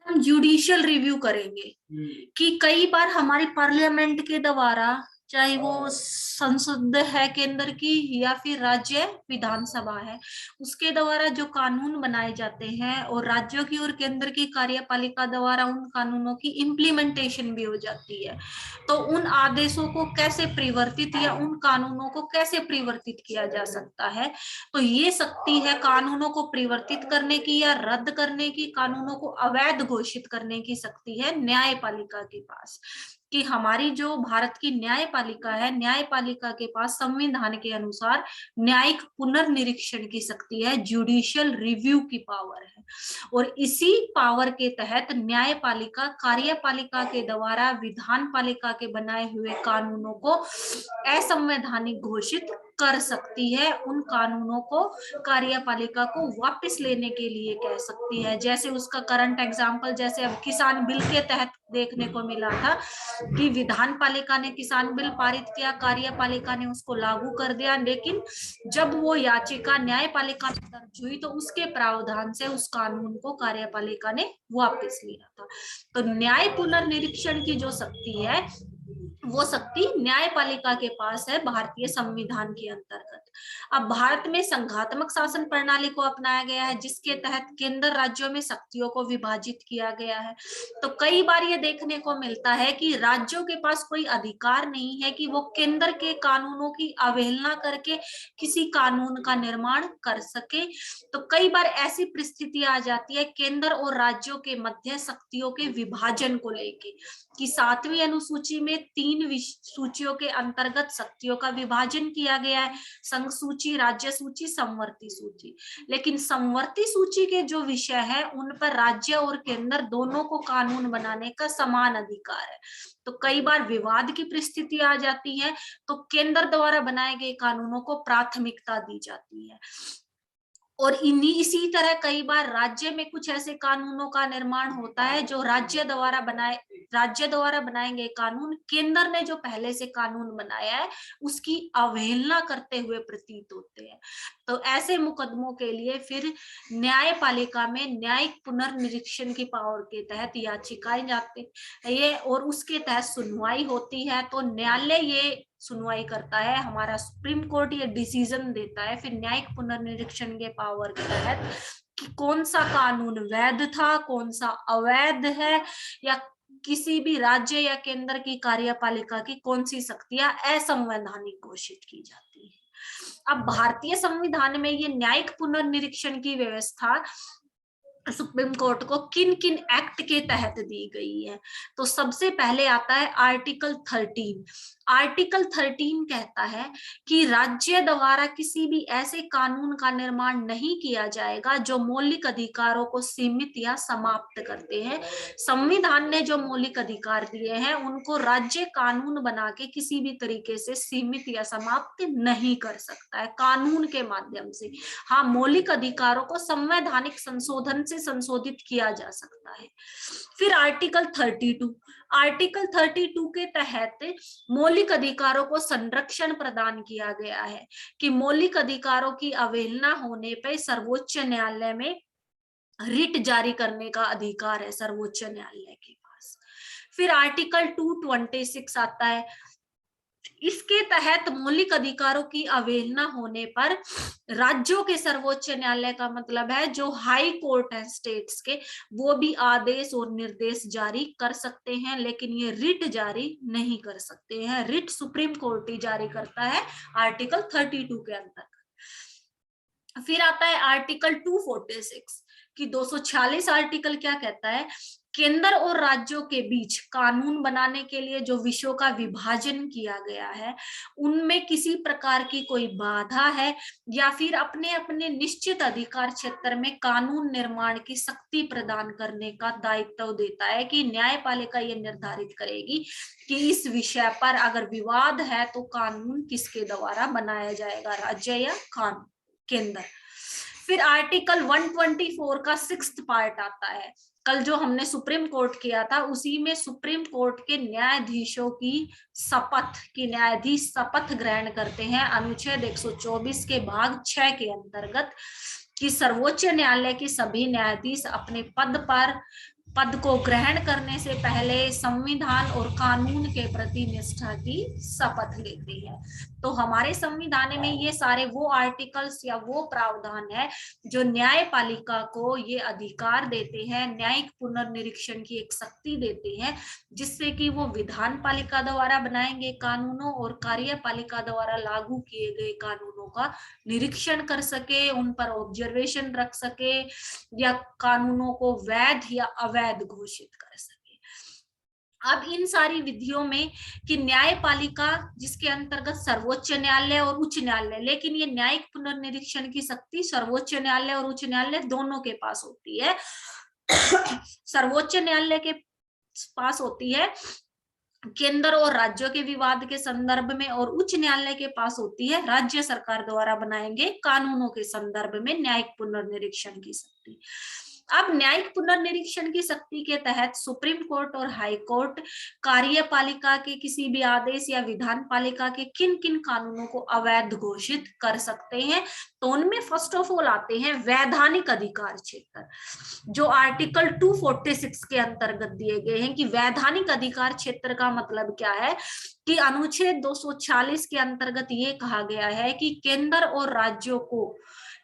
हम judicial review करेंगे कि कई बार हमारी पार्लियामेंट के द्वारा, चाहे वो संसद है केंद्र की या फिर राज्य विधानसभा है, उसके द्वारा जो कानून बनाए जाते हैं और राज्यों की और केंद्र की कार्यपालिका द्वारा उन कानूनों की इम्प्लीमेंटेशन भी हो जाती है, तो उन आदेशों को कैसे परिवर्तित या उन कानूनों को कैसे परिवर्तित किया जा सकता है। तो ये शक्ति है कानूनों को परिवर्तित करने की या रद्द करने की, कानूनों को अवैध घोषित करने की शक्ति है न्यायपालिका के पास। कि हमारी जो भारत की न्यायपालिका है, न्यायपालिका के पास संविधान के अनुसार न्यायिक पुनर्निरीक्षण की शक्ति है, जुडिशियल रिव्यू की पावर है। और इसी पावर के तहत न्यायपालिका कार्यपालिका के द्वारा विधान पालिका के बनाए हुए कानूनों को असंवैधानिक घोषित कर सकती है, उन कानूनों को कार्यपालिका को वापस लेने के लिए कह सकती है। जैसे उसका करंट एग्जांपल, जैसे अब किसान बिल के तहत देखने को मिला था कि विधान पालिका ने किसान बिल पारित किया, कार्यपालिका ने उसको लागू कर दिया, लेकिन जब वो याचिका न्यायपालिका में दर्ज हुई तो उसके प्रावधान से उस कानून को कार्यपालिका ने वापस लिया था। तो न्याय पुनर्निरीक्षण की जो शक्ति है वो शक्ति न्यायपालिका के पास है भारतीय संविधान के अंतर्गत। अब भारत में संघात्मक शासन प्रणाली को अपनाया गया है, जिसके तहत केंद्र राज्यों में शक्तियों को विभाजित किया गया है। तो कई बार ये देखने को मिलता है कि राज्यों के पास कोई अधिकार नहीं है कि वो केंद्र के कानूनों की अवहेलना करके किसी कानून का निर्माण कर सके। तो कई बार ऐसी परिस्थिति आ जाती है केंद्र और राज्यों के मध्य शक्तियों के विभाजन को लेके, कि 7वीं अनुसूची में 3 सूचियों के अंतर्गत शक्तियों का विभाजन किया गया है, संघ सूची, राज्य सूची, समवर्ती सूची। लेकिन समवर्ती सूची के जो विषय है उन पर राज्य और केंद्र दोनों को कानून बनाने का समान अधिकार है। तो कई बार विवाद की परिस्थिति आ जाती है तो केंद्र द्वारा बनाए गए कानूनों को प्राथमिकता दी जाती है। और इसी तरह कई बार राज्य में कुछ ऐसे कानूनों का निर्माण होता है जो राज्य द्वारा बनाए गए कानून केंद्र ने जो पहले से कानून बनाया है उसकी अवहेलना करते हुए प्रतीत होते हैं। तो ऐसे मुकदमों के लिए फिर न्यायपालिका में न्यायिक पुनर्निरीक्षण की पावर के तहत याचिकाएं जाती है और उसके तहत सुनवाई होती है। तो न्यायालय ये सुनवाई करता है, हमारा सुप्रीम कोर्ट ये डिसीजन देता है फिर न्यायिक पुनर्निरीक्षण के पावर के तहत कि कौन सा कानून वैध था, कौन सा अवैध है, या किसी भी राज्य या केंद्र की कार्यपालिका की कौन सी शक्तियां असंवैधानिक घोषित की जाती है। अब भारतीय संविधान में ये न्यायिक पुनर्निरीक्षण की व्यवस्था सुप्रीम कोर्ट को किन किन एक्ट के तहत दी गई है। तो सबसे पहले आता है आर्टिकल 13। आर्टिकल 13 कहता है कि राज्य द्वारा किसी भी ऐसे कानून का निर्माण नहीं किया जाएगा जो मौलिक अधिकारों को सीमित या समाप्त करते हैं। संविधान ने जो मौलिक अधिकार दिए हैं उनको राज्य कानून बना के किसी भी तरीके से सीमित या समाप्त नहीं कर सकता है कानून के माध्यम से। हाँ, मौलिक अधिकारों को संवैधानिक संशोधन से संशोधित किया जा सकता है। फिर आर्टिकल 32। आर्टिकल 32 के तहत मौलिक अधिकारों को संरक्षण प्रदान किया गया है कि मौलिक अधिकारों की अवहेलना होने पर सर्वोच्च न्यायालय में रिट जारी करने का अधिकार है सर्वोच्च न्यायालय के पास। फिर आर्टिकल 226 आता है। इसके तहत मौलिक अधिकारों की अवहेलना होने पर राज्यों के सर्वोच्च न्यायालय का मतलब है जो हाई कोर्ट है स्टेट्स के, वो भी आदेश और निर्देश जारी कर सकते हैं, लेकिन ये रिट जारी नहीं कर सकते हैं। रिट सुप्रीम कोर्ट ही जारी करता है आर्टिकल 32 के अंतर्गत। फिर आता है आर्टिकल 246 कि 246 आर्टिकल क्या कहता है, केंद्र और राज्यों के बीच कानून बनाने के लिए जो विषयों का विभाजन किया गया है उनमें किसी प्रकार की कोई बाधा है या फिर अपने अपने निश्चित अधिकार क्षेत्र में कानून निर्माण की शक्ति प्रदान करने का दायित्व देता है कि न्यायपालिका ये निर्धारित करेगी कि इस विषय पर अगर विवाद है तो कानून किसके द्वारा बनाया जाएगा, राज्य या केंद्र। फिर आर्टिकल 124 का 6th पार्ट आता है। कल जो हमने सुप्रीम कोर्ट किया था उसी में सुप्रीम कोर्ट के न्यायाधीशों की शपथ की न्यायाधीश शपथ ग्रहण करते हैं अनुच्छेद 124 के भाग 6 के अंतर्गत कि सर्वोच्च न्यायालय के सभी न्यायाधीश अपने पद पर पद को ग्रहण करने से पहले संविधान और कानून के प्रति निष्ठा की शपथ लेते हैं। तो हमारे संविधान में ये सारे वो आर्टिकल्स या वो प्रावधान है जो न्यायपालिका को ये अधिकार देते हैं, न्यायिक पुनर्निरीक्षण की एक शक्ति देते हैं, जिससे कि वो विधान पालिका द्वारा बनाए गए कानूनों और कार्यपालिका द्वारा लागू किए गए कानूनों का निरीक्षण कर सके, उन पर ऑब्जर्वेशन रख सके या कानूनों को वैध या अवैध घोषित कर सके। अब इन सारी विधियों में कि न्यायपालिका जिसके अंतर्गत सर्वोच्च न्यायालय और उच्च न्यायालय, लेकिन ये न्यायिक पुनर्निरीक्षण की शक्ति सर्वोच्च न्यायालय और उच्च न्यायालय दोनों के पास होती है। सर्वोच्च न्यायालय के पास होती है केंद्र और राज्यों के विवाद के संदर्भ में, और उच्च न्यायालय के पास होती है राज्य सरकार द्वारा बनाए गए कानूनों के संदर्भ में न्यायिक पुनर्निरीक्षण की शक्ति। अब न्यायिक पुनर्निरीक्षण की शक्ति के तहत सुप्रीम कोर्ट और हाई कोर्ट कार्यपालिका के किसी भी आदेश या विधान पालिका के किन किन कानूनों को अवैध घोषित कर सकते हैं। तो उनमें फर्स्ट ऑफ ऑल आते हैं वैधानिक अधिकार क्षेत्र, जो आर्टिकल 246 के अंतर्गत दिए गए हैं। कि वैधानिक अधिकार क्षेत्र का मतलब क्या है कि अनुच्छेद 240 के अंतर्गत ये कहा गया है कि केंद्र और राज्यों को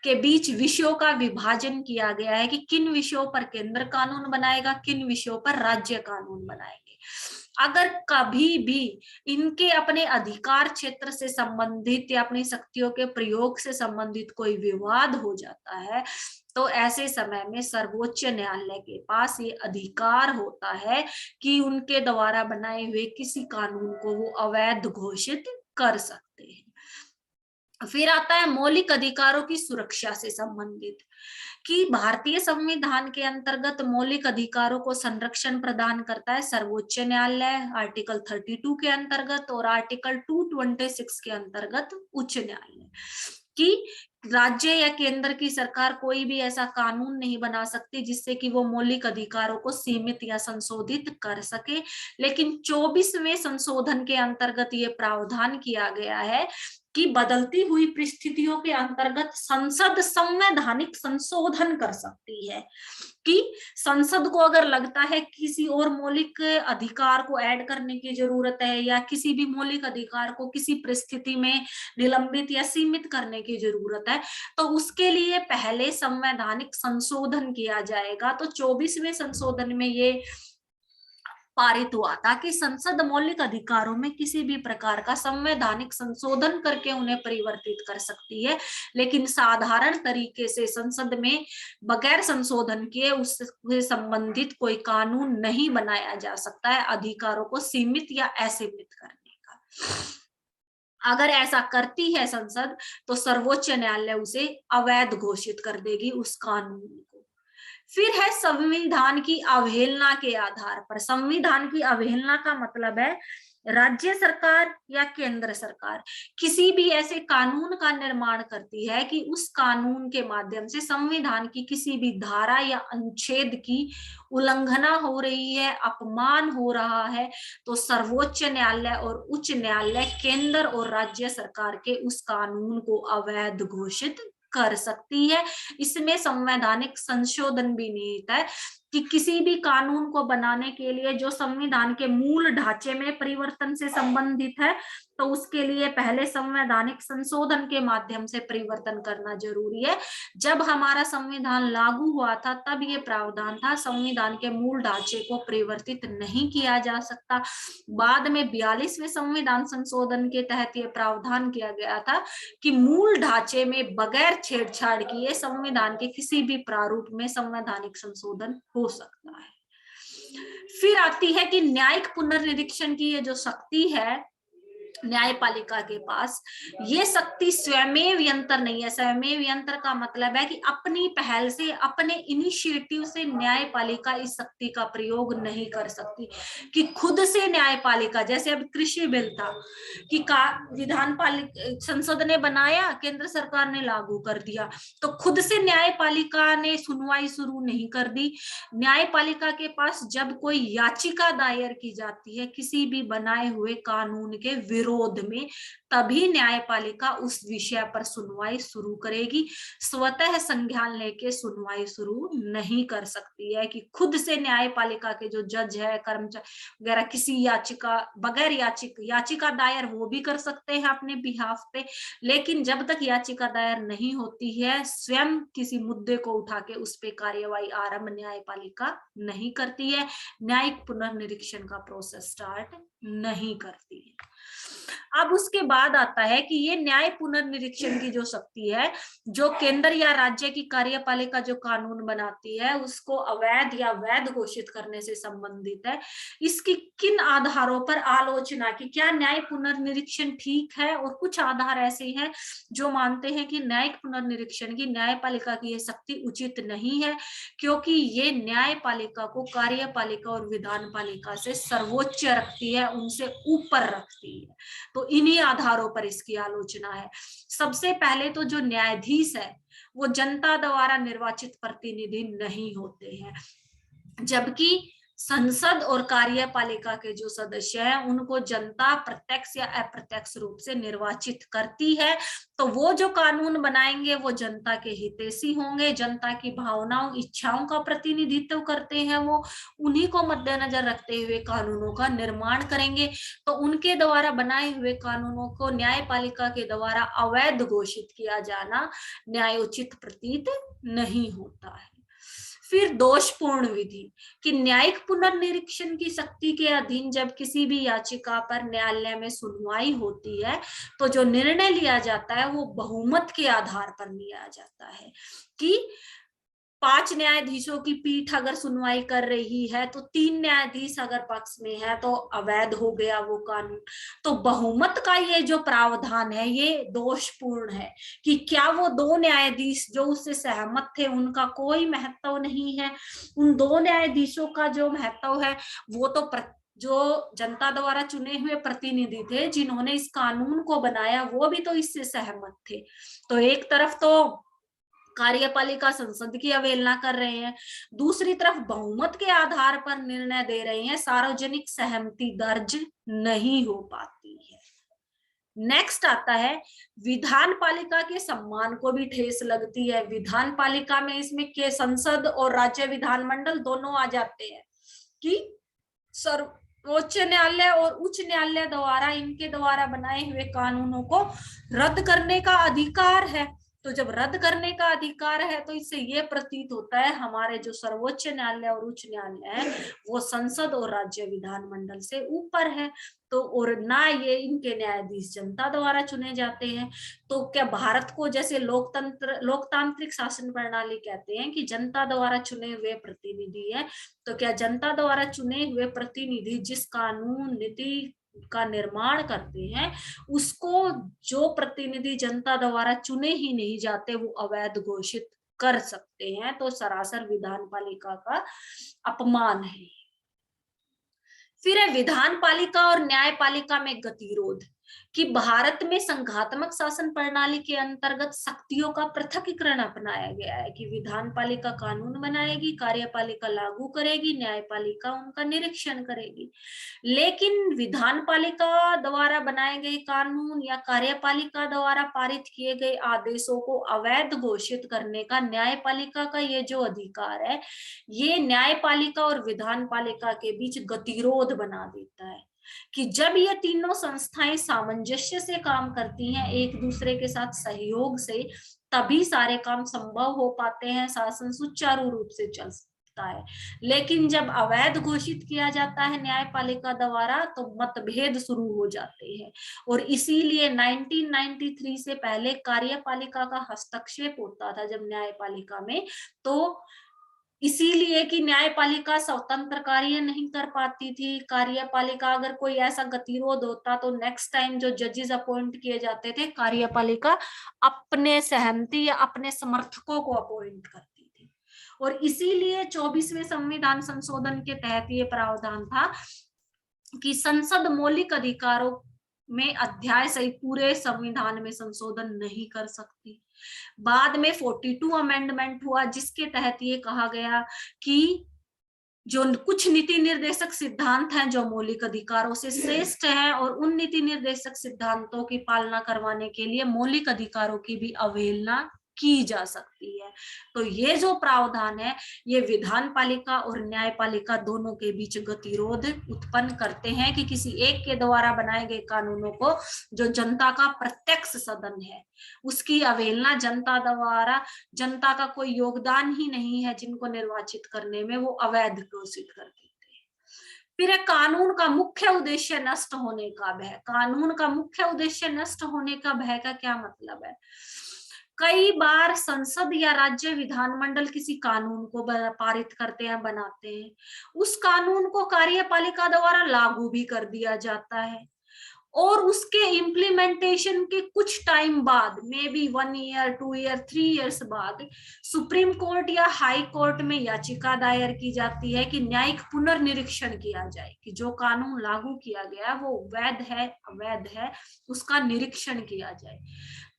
के बीच विषयों का विभाजन किया गया है कि किन विषयों पर केंद्र कानून बनाएगा, किन विषयों पर राज्य कानून बनाएंगे। अगर कभी भी इनके अपने अधिकार क्षेत्र से संबंधित या अपनी शक्तियों के प्रयोग से संबंधित कोई विवाद हो जाता है, तो ऐसे समय में सर्वोच्च न्यायालय के पास ये अधिकार होता है कि उनके द्वारा बनाए हुए किसी कानून को वो अवैध घोषित कर सकते हैं। फिर आता है मौलिक अधिकारों की सुरक्षा से संबंधित, कि भारतीय संविधान के अंतर्गत मौलिक अधिकारों को संरक्षण प्रदान करता है सर्वोच्च न्यायालय आर्टिकल 32 के अंतर्गत, और आर्टिकल 226 के अंतर्गत उच्च न्यायालय। कि राज्य या केंद्र की सरकार कोई भी ऐसा कानून नहीं बना सकती जिससे कि वो मौलिक अधिकारों को सीमित या संशोधित कर सके। लेकिन 24वें संशोधन के अंतर्गत ये प्रावधान किया गया है कि बदलती हुई परिस्थितियों के अंतर्गत संसद संवैधानिक संशोधन कर सकती है। कि संसद को अगर लगता है किसी और मौलिक अधिकार को ऐड करने की जरूरत है, या किसी भी मौलिक अधिकार को किसी परिस्थिति में निलंबित या सीमित करने की जरूरत है, तो उसके लिए पहले संवैधानिक संशोधन किया जाएगा। तो 24वें संशोधन में ये पारित हुआ था कि संसद मौलिक अधिकारों में किसी भी प्रकार का संवैधानिक संशोधन करके उन्हें परिवर्तित कर सकती है, लेकिन साधारण तरीके से संसद में बगैर संशोधन किए उससे संबंधित कोई कानून नहीं बनाया जा सकता है अधिकारों को सीमित या असीमित करने का। अगर ऐसा करती है संसद, तो सर्वोच्च न्यायालय उसे अवैध घोषित कर देगी उस कानून को। फिर है संविधान की अवहेलना के आधार पर। संविधान की अवहेलना का मतलब है राज्य सरकार या केंद्र सरकार किसी भी ऐसे कानून का निर्माण करती है कि उस कानून के माध्यम से संविधान की किसी भी धारा या अनुच्छेद की उल्लंघना हो रही है, अपमान हो रहा है, तो सर्वोच्च न्यायालय और उच्च न्यायालय केंद्र और राज्य सरकार के उस कानून को अवैध घोषित कर सकती है। इसमें संवैधानिक संशोधन भी निहित है कि किसी भी कानून को बनाने के लिए जो संविधान के मूल ढांचे में परिवर्तन से संबंधित है, तो उसके लिए पहले संवैधानिक संशोधन के माध्यम से परिवर्तन करना जरूरी है। जब हमारा संविधान लागू हुआ था तब ये प्रावधान था, संविधान के मूल ढांचे को परिवर्तित नहीं किया जा सकता। बाद में 42वें संविधान संशोधन के तहत ये प्रावधान किया गया था कि मूल ढांचे में बगैर छेड़छाड़ किए संविधान के किसी भी प्रारूप में संवैधानिक संशोधन हो सकता है। फिर आती है कि न्यायिक पुनर्निरीक्षण की ये जो शक्ति है न्यायपालिका के पास, ये शक्ति स्वयमेव यंत्र नहीं है। स्वयमेव यंत्र का मतलब है कि अपनी पहल से, अपने इनिशिएटिव से न्यायपालिका इस शक्ति का प्रयोग नहीं कर सकती। कि खुद से न्यायपालिका, जैसे अब कृषि बिल था कि विधान पालिका संसद ने बनाया, केंद्र सरकार ने लागू कर दिया, तो खुद से न्यायपालिका ने सुनवाई शुरू नहीं कर दी। न्यायपालिका के पास जब कोई याचिका दायर की जाती है किसी भी बनाए हुए कानून के विरोध में, तभी न्यायपालिका उस विषय पर सुनवाई शुरू करेगी। स्वतः संज्ञान लेके सुनवाई शुरू नहीं कर सकती है कि खुद से न्यायपालिका के जो जज है, कर्मचारी वगैरह किसी याचिका बगैर याचिका दायर वो भी कर सकते हैं अपने बिहाफ पे, लेकिन जब तक याचिका दायर नहीं होती है स्वयं किसी मुद्दे को उठा के उस पे कार्यवाही आरंभ न्यायपालिका नहीं करती है, न्यायिक पुनर्निरीक्षण का प्रोसेस स्टार्ट नहीं करती है। अब उसके बाद आता है कि ये न्याय पुनर्निरीक्षण की जो शक्ति है, जो केंद्र या राज्य की कार्यपालिका जो कानून बनाती है उसको अवैध या वैध घोषित करने से संबंधित है। इसकी किन आधारों पर आलोचना की, क्या न्याय पुनर्निरीक्षण ठीक है, और कुछ आधार ऐसे हैं जो मानते हैं कि न्यायिक पुनर्निरीक्षण की न्यायपालिका की यह शक्ति उचित नहीं है, क्योंकि ये न्यायपालिका को कार्यपालिका और विधान पालिका से सर्वोच्च रखती है, उनसे ऊपर रखती है। तो इन्हीं आधारों पर इसकी आलोचना है। सबसे पहले तो जो न्यायाधीश है वो जनता द्वारा निर्वाचित प्रतिनिधि नहीं होते हैं, जबकि संसद और कार्यपालिका के जो सदस्य हैं उनको जनता प्रत्यक्ष या अप्रत्यक्ष रूप से निर्वाचित करती है। तो वो जो कानून बनाएंगे वो जनता के हितैषी होंगे, जनता की भावनाओं इच्छाओं का प्रतिनिधित्व करते हैं, वो उन्हीं को मद्देनजर रखते हुए कानूनों का निर्माण करेंगे। तो उनके द्वारा बनाए हुए कानूनों को न्यायपालिका के द्वारा अवैध घोषित किया जाना न्यायोचित प्रतीत नहीं होता है। फिर दोषपूर्ण विधि कि न्यायिक पुनर्निरीक्षण की शक्ति के अधीन जब किसी भी याचिका पर न्यायालय में सुनवाई होती है तो जो निर्णय लिया जाता है वो बहुमत के आधार पर लिया जाता है कि 5 न्यायाधीशों की पीठ अगर सुनवाई कर रही है तो 3 न्यायाधीश अगर पक्ष में है तो अवैध हो गया वो कानून। तो बहुमत का ये जो प्रावधान है ये दोषपूर्ण है कि क्या वो 2 न्यायाधीश जो उससे सहमत थे उनका कोई महत्व नहीं है, उन 2 न्यायाधीशों का जो महत्व है वो तो जो जनता द्वारा चुने हुए प्रतिनिधि थे जिन्होंने इस कानून को बनाया वो भी तो इससे सहमत थे। तो एक तरफ तो कार्यपालिका संसद की अवहेलना कर रहे हैं, दूसरी तरफ बहुमत के आधार पर निर्णय दे रहे हैं, सार्वजनिक सहमति दर्ज नहीं हो पाती है। नेक्स्ट आता है विधान पालिका के सम्मान को भी ठेस लगती है। विधान पालिका में इसमें के संसद और राज्य विधानमंडल दोनों आ जाते हैं कि सर्वोच्च न्यायालय और उच्च न्यायालय द्वारा इनके द्वारा बनाए हुए कानूनों को रद्द करने का अधिकार है। तो जब रद्द करने का अधिकार है तो इससे ये प्रतीत होता है हमारे जो सर्वोच्च न्यायालय और उच्च न्यायालय है वो संसद और राज्य विधानमंडल से ऊपर है। तो और ना ये इनके न्यायाधीश जनता द्वारा चुने जाते हैं। तो क्या भारत को जैसे लोकतांत्रिक शासन प्रणाली कहते हैं कि जनता द्वारा चुने हुए प्रतिनिधि है, तो क्या जनता द्वारा चुने हुए प्रतिनिधि जिस कानून नीति का निर्माण करते हैं उसको जो प्रतिनिधि जनता द्वारा चुने ही नहीं जाते वो अवैध घोषित कर सकते हैं? तो सरासर विधान पालिका का अपमान है। फिर है विधान पालिका और न्यायपालिका में गतिरोध कि भारत में संघात्मक शासन प्रणाली के अंतर्गत शक्तियों का पृथकीकरण अपनाया गया है कि विधान पालिका कानून बनाएगी, कार्यपालिका लागू करेगी, न्यायपालिका उनका निरीक्षण करेगी। लेकिन विधान पालिका द्वारा बनाए गए कानून या कार्यपालिका द्वारा पारित किए गए आदेशों को अवैध घोषित करने का न्यायपालिका का ये जो अधिकार है ये न्यायपालिका और विधान पालिका के बीच गतिरोध बना देता है कि जब ये तीनों संस्थाएं सामंजस्य से काम करती हैं एक दूसरे के साथ सहयोग से, तभी सारे काम संभव हो पाते हैं, शासन सुचारू रूप से चल सकता है। लेकिन जब अवैध घोषित किया जाता है न्यायपालिका द्वारा तो मतभेद शुरू हो जाते हैं और इसीलिए 1993 से पहले कार्यपालिका का हस्तक्षेप होता था जब न्यायपालिका में, तो इसीलिए कि न्यायपालिका स्वतंत्र कार्य नहीं कर पाती थी। कार्यपालिका अगर कोई ऐसा गतिरोध होता तो नेक्स्ट टाइम जो जजेस अपॉइंट किए जाते थे कार्यपालिका अपने सहमति या अपने समर्थकों को अपॉइंट करती थी। और इसीलिए 24वें संविधान संशोधन के तहत ये प्रावधान था कि संसद मौलिक अधिकारों में अध्याय सहित पूरे संविधान में संशोधन नहीं कर सकती। बाद में 42 अमेंडमेंट हुआ जिसके तहत ये कहा गया कि जो कुछ नीति निर्देशक सिद्धांत हैं जो मौलिक अधिकारों से श्रेष्ठ हैं, और उन नीति निर्देशक सिद्धांतों की पालना करवाने के लिए मौलिक अधिकारों की भी अवहेलना की जा सकती है। तो ये जो प्रावधान है ये विधान पालिका और न्यायपालिका दोनों के बीच गतिरोध उत्पन्न करते हैं कि किसी एक के द्वारा बनाए गए कानूनों को, जो जनता का प्रत्यक्ष सदन है, उसकी अवहेलना जनता द्वारा, जनता का कोई योगदान ही नहीं है जिनको निर्वाचित करने में, वो अवैध घोषित कर देते हैं। फिर है कानून का मुख्य उद्देश्य नष्ट होने का भय। कानून का मुख्य उद्देश्य नष्ट होने का भय का क्या मतलब है? कई बार संसद या राज्य विधानमंडल किसी कानून को पारित करते हैं, बनाते हैं, उस कानून को कार्यपालिका द्वारा लागू भी कर दिया जाता है, और उसके इम्प्लीमेंटेशन के कुछ टाइम बाद, may be 1 year 2 year 3 years बाद, सुप्रीम कोर्ट या हाई कोर्ट में याचिका दायर की जाती है कि न्यायिक पुनर्निरीक्षण किया जाए कि जो कानून लागू किया गया वो वैध है अवैध है, उसका निरीक्षण किया जाए।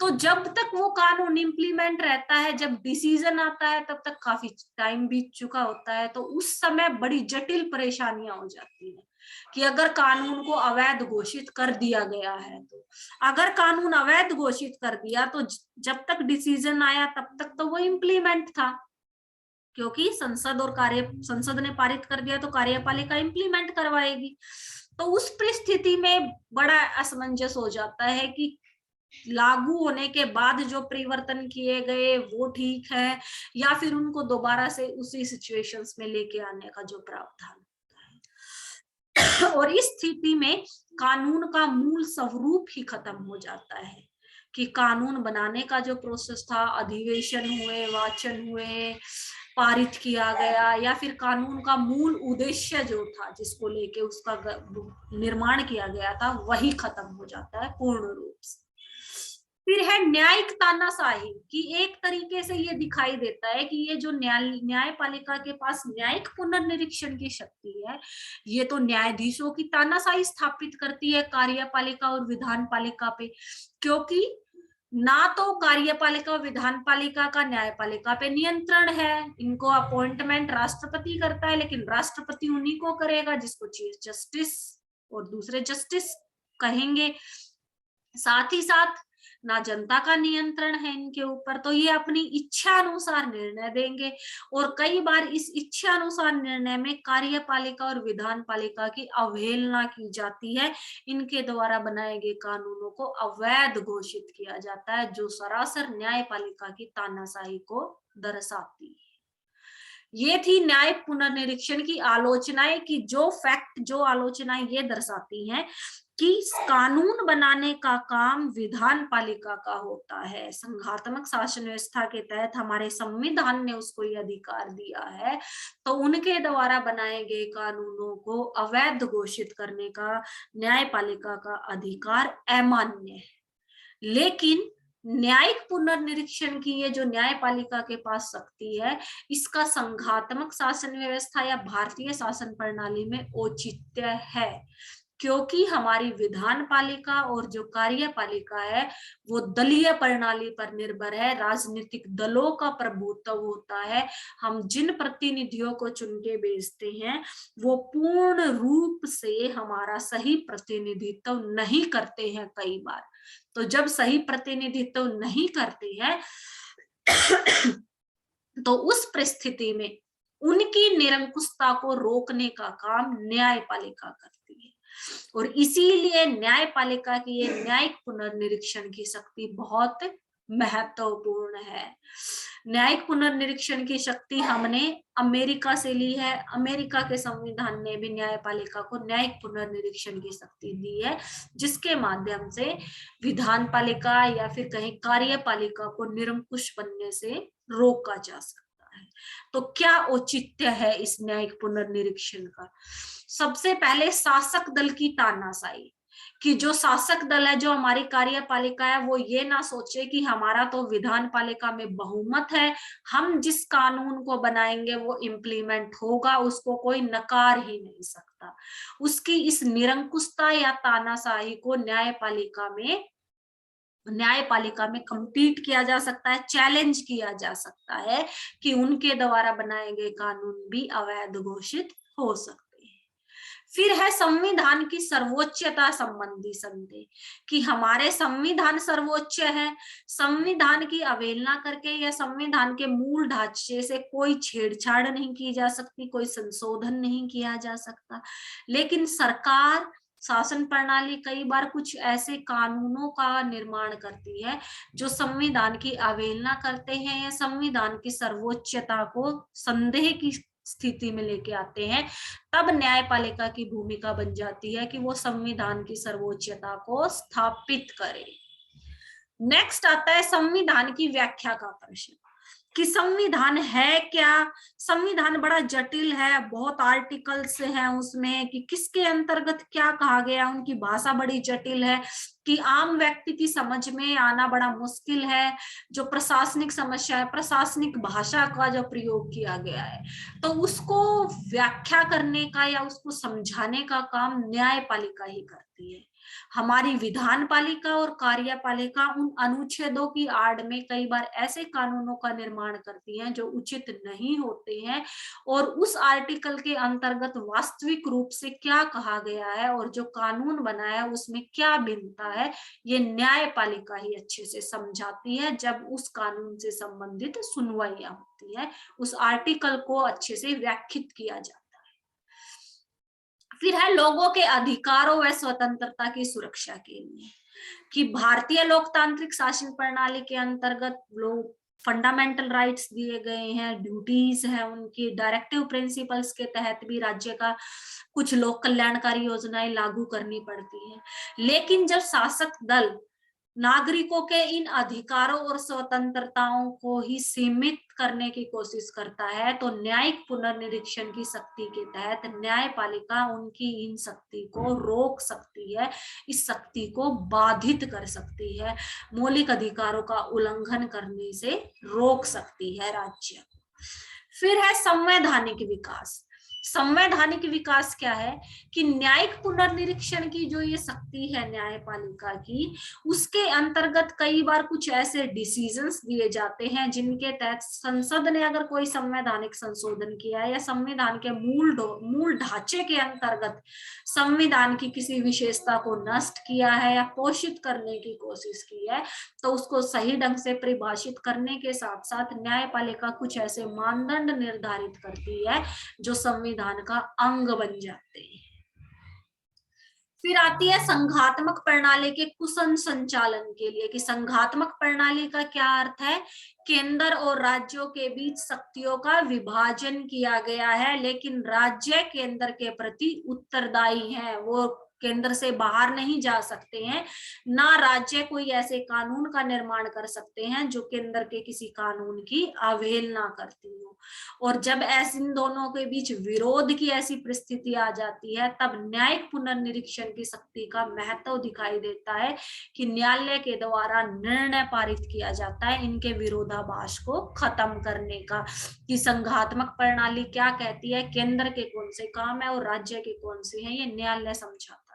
तो जब तक वो कानून इम्प्लीमेंट रहता है, जब डिसीजन आता है तब तक काफी टाइम बीत चुका होता है। तो उस समय बड़ी जटिल परेशानियां हो जाती है कि अगर कानून को अवैध घोषित कर दिया गया है, तो अगर कानून अवैध घोषित कर दिया तो जब तक डिसीजन आया तब तक तो वो इम्प्लीमेंट था, क्योंकि संसद ने पारित कर दिया तो कार्यपालिका इम्प्लीमेंट करवाएगी। तो उस परिस्थिति में बड़ा असमंजस हो जाता है कि लागू होने के बाद जो परिवर्तन किए गए वो ठीक है, या फिर उनको दोबारा से उसी सिचुएशंस में लेके आने का जो प्रावधान होता है। और इस स्थिति में कानून का मूल स्वरूप ही खत्म हो जाता है कि कानून बनाने का जो प्रोसेस था, अधिवेशन हुए, वाचन हुए, पारित किया गया, या फिर कानून का मूल उद्देश्य जो था जिसको लेके उसका निर्माण किया गया था, वही खत्म हो जाता है पूर्ण रूप से। फिर है न्यायिक तानाशाही, कि एक तरीके से ये दिखाई देता है कि ये जो न्यायपालिका के पास न्यायिक पुनर्निरीक्षण की शक्ति है, ये तो न्यायाधीशों की तानाशाही स्थापित करती है कार्यपालिका और विधान पालिका पे, क्योंकि ना तो कार्यपालिका और विधान पालिका का न्यायपालिका पे नियंत्रण है, इनको अपॉइंटमेंट राष्ट्रपति करता है, लेकिन राष्ट्रपति उन्हीं को करेगा जिसको चीफ जस्टिस और दूसरे जस्टिस कहेंगे। साथ ही साथ ना जनता का नियंत्रण है इनके ऊपर, तो ये अपनी इच्छा अनुसार निर्णय देंगे, और कई बार इस इच्छा अनुसार निर्णय में कार्यपालिका और विधान पालिका की अवहेलना की जाती है। इनके द्वारा बनाए गए कानूनों को अवैध घोषित किया जाता है, जो सरासर न्यायपालिका की तानाशाही को दर्शाती है। ये थी न्याय पुनर्निरीक्षण की आलोचनाएं, की जो फैक्ट, जो आलोचनाएं ये दर्शाती हैं कि कानून बनाने का काम विधान पालिका का होता है। संघात्मक शासन व्यवस्था के तहत हमारे संविधान ने उसको ये अधिकार दिया है, तो उनके द्वारा बनाए गए कानूनों को अवैध घोषित करने का न्यायपालिका का अधिकार अमान्य है। लेकिन न्यायिक पुनर्निरीक्षण की ये जो न्यायपालिका के पास शक्ति है, इसका संघात्मक शासन व्यवस्था या भारतीय शासन प्रणाली में औचित्य है, क्योंकि हमारी विधान पालिका और जो कार्यपालिका है वो दलीय प्रणाली पर निर्भर है, राजनीतिक दलों का प्रभुत्व होता है। हम जिन प्रतिनिधियों को चुन के भेजते हैं वो पूर्ण रूप से हमारा सही प्रतिनिधित्व नहीं करते हैं कई बार। तो जब सही प्रतिनिधित्व नहीं करते हैं तो उस परिस्थिति में उनकी निरंकुशता को रोकने का काम न्यायपालिका करती है, और इसीलिए न्यायपालिका की ये न्यायिक पुनर्निरीक्षण की शक्ति बहुत महत्वपूर्ण है। न्यायिक पुनर्निरीक्षण की शक्ति हमने अमेरिका से ली है। अमेरिका के संविधान ने भी न्यायपालिका को न्यायिक पुनर्निरीक्षण की शक्ति दी है, जिसके माध्यम से विधान पालिका या फिर कहीं कार्यपालिका को निरंकुश बनने से रोका जा सकता है। तो क्या औचित्य है इस न्यायिक पुनर्निरीक्षण का? सबसे पहले शासक दल की तानाशाही, कि जो शासक दल है, जो हमारी कार्यपालिका है, वो ये ना सोचे कि हमारा तो विधान पालिका में बहुमत है, हम जिस कानून को बनाएंगे वो इम्प्लीमेंट होगा, उसको कोई नकार ही नहीं सकता। उसकी इस निरंकुशता या तानाशाही को न्यायपालिका में न्यायपालिका में कम्पीट किया जा सकता है, चैलेंज किया जा सकता है कि उनके द्वारा बनाए गए कानून भी अवैध घोषित हो सकते हैं। फिर है संविधान की सर्वोच्चता संबंधी संदेह कि हमारे संविधान सर्वोच्च है, संविधान की अवहेलना करके या संविधान के मूल ढांचे से कोई छेड़छाड़ नहीं की जा सकती, कोई संशोधन नहीं किया जा सकता। लेकिन सरकार, शासन प्रणाली कई बार कुछ ऐसे कानूनों का निर्माण करती है जो संविधान की अवहेलना करते हैं या संविधान की सर्वोच्चता को संदेह की स्थिति में लेके आते हैं। तब न्यायपालिका की भूमिका बन जाती है कि वो संविधान की सर्वोच्चता को स्थापित करे। नेक्स्ट आता है संविधान की व्याख्या का प्रश्न कि संविधान है क्या। संविधान बड़ा जटिल है, बहुत आर्टिकल्स हैं उसमें कि किसके अंतर्गत क्या कहा गया, उनकी भाषा बड़ी जटिल है कि आम व्यक्ति की समझ में आना बड़ा मुश्किल है। जो प्रशासनिक समस्या है, प्रशासनिक भाषा का जो प्रयोग किया गया है, तो उसको व्याख्या करने का या उसको समझाने का काम न्यायपालिका ही करती है। हमारी विधान पालिका और कार्यपालिका उन अनुच्छेदों की आड़ में कई बार ऐसे कानूनों का निर्माण करती हैं जो उचित नहीं होते हैं, और उस आर्टिकल के अंतर्गत वास्तविक रूप से क्या कहा गया है और जो कानून बना है उसमें क्या भिन्नता है, ये न्यायपालिका ही अच्छे से समझाती है जब उस कानून से संबंधित सुनवाइयां होती है, उस आर्टिकल को अच्छे से व्याख्यात किया जाता है। फिर है लोगों के अधिकारों व स्वतंत्रता की सुरक्षा के लिए कि भारतीय लोकतांत्रिक शासन प्रणाली के अंतर्गत लोग फंडामेंटल राइट्स दिए गए हैं, ड्यूटीज है उनकी, डायरेक्टिव प्रिंसिपल्स के तहत भी राज्य का कुछ लोक कल्याणकारी योजनाएं लागू करनी पड़ती हैं। लेकिन जब शासक दल नागरिकों के इन अधिकारों और स्वतंत्रताओं को ही सीमित करने की कोशिश करता है, तो न्यायिक पुनर्निरीक्षण की शक्ति के तहत न्यायपालिका उनकी इन शक्ति को रोक सकती है, इस शक्ति को बाधित कर सकती है, मौलिक अधिकारों का उल्लंघन करने से रोक सकती है राज्य। फिर है संवैधानिक विकास। संवैधानिक विकास क्या है कि न्यायिक पुनर्निरीक्षण की जो ये शक्ति है न्यायपालिका की, उसके अंतर्गत कई बार कुछ ऐसे डिसीजंस दिए जाते हैं जिनके तहत संसद ने अगर कोई संवैधानिक संशोधन किया है या संविधान के मूल ढांचे के अंतर्गत संविधान की किसी विशेषता को नष्ट किया है या पोषित करने की कोशिश की है, तो उसको सही ढंग से परिभाषित करने के साथ साथ न्यायपालिका कुछ ऐसे मानदंड निर्धारित करती है जो संविधान का अंग बन जाते हैं। फिर आती है संघात्मक प्रणाली के कुशल संचालन के लिए कि संघात्मक प्रणाली का क्या अर्थ है, केंद्र और राज्यों के बीच शक्तियों का विभाजन किया गया है, लेकिन राज्य केंद्र के प्रति उत्तरदायी हैं, वो केंद्र से बाहर नहीं जा सकते हैं, ना राज्य कोई ऐसे कानून का निर्माण कर सकते हैं जो केंद्र के किसी कानून की अवहेलना करती हो। और जब ऐसे इन दोनों के बीच विरोध की ऐसी परिस्थिति आ जाती है, तब न्यायिक पुनर्निरीक्षण की शक्ति का महत्व दिखाई देता है कि न्यायालय के द्वारा निर्णय पारित किया जाता है इनके विरोधाभास को खत्म करने का, कि संघात्मक प्रणाली क्या कहती है, केंद्र के कौन से काम है और राज्य के कौन से हैं, ये न्यायालय समझाता है।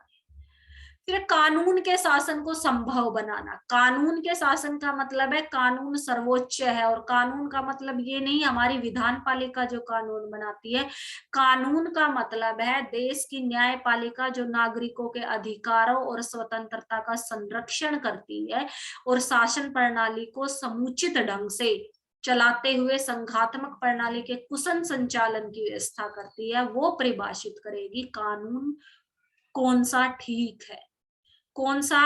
फिर कानून के शासन को संभव बनाना। कानून के शासन का मतलब है कानून सर्वोच्च है, और कानून का मतलब ये नहीं हमारी विधान पालिका जो कानून बनाती है, कानून का मतलब है देश की न्यायपालिका जो नागरिकों के अधिकारों और स्वतंत्रता का संरक्षण करती है और शासन प्रणाली को समुचित ढंग से चलाते हुए संघात्मक प्रणाली के कुशल संचालन की व्यवस्था करती है। वो परिभाषित करेगी कानून कौन सा ठीक है, कौन सा,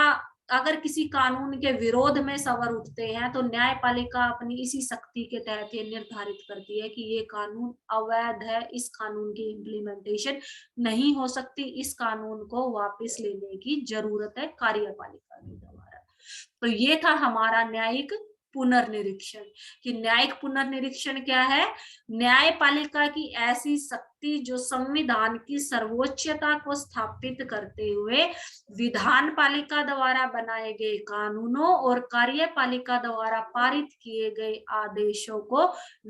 अगर किसी कानून के विरोध में सवाल उठते हैं तो न्यायपालिका अपनी इसी शक्ति के तहत ये निर्धारित करती है कि ये कानून अवैध है, इस कानून की इम्प्लीमेंटेशन नहीं हो सकती, इस कानून को वापस लेने की जरूरत है कार्यपालिका के द्वारा। तो ये था हमारा न्यायिक पुनर्निरीक्षण कि न्यायिक पुनर्निरीक्षण क्या है, न्यायपालिका की ऐसी शक्ति जो संविधान की सर्वोच्चता को स्थापित करते हुए विधान पालिका द्वारा बनाए गए कानूनों और कार्यपालिका द्वारा पारित किए गए आदेशों को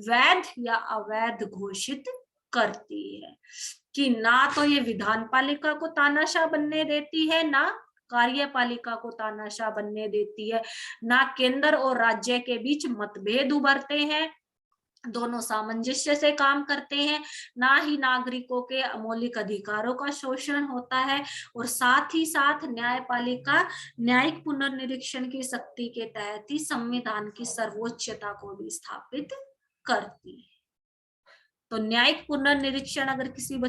वैध या अवैध घोषित करती है, कि ना तो ये विधान पालिका को तानाशाह बनने देती है, ना कार्यपालिका को तानाशाह बनने देती है। ना केंद्र और राज्य के बीच मतभेद उभरते हैं, दोनों सामंजस्य से काम करते हैं, ना ही नागरिकों के मौलिक अधिकारों का शोषण होता है, और साथ ही साथ न्यायपालिका न्यायिक पुनर्निरीक्षण की शक्ति के तहत ही संविधान की सर्वोच्चता को भी स्थापित करती है। तो न्यायिक पुनर्निरीक्षण अगर किसी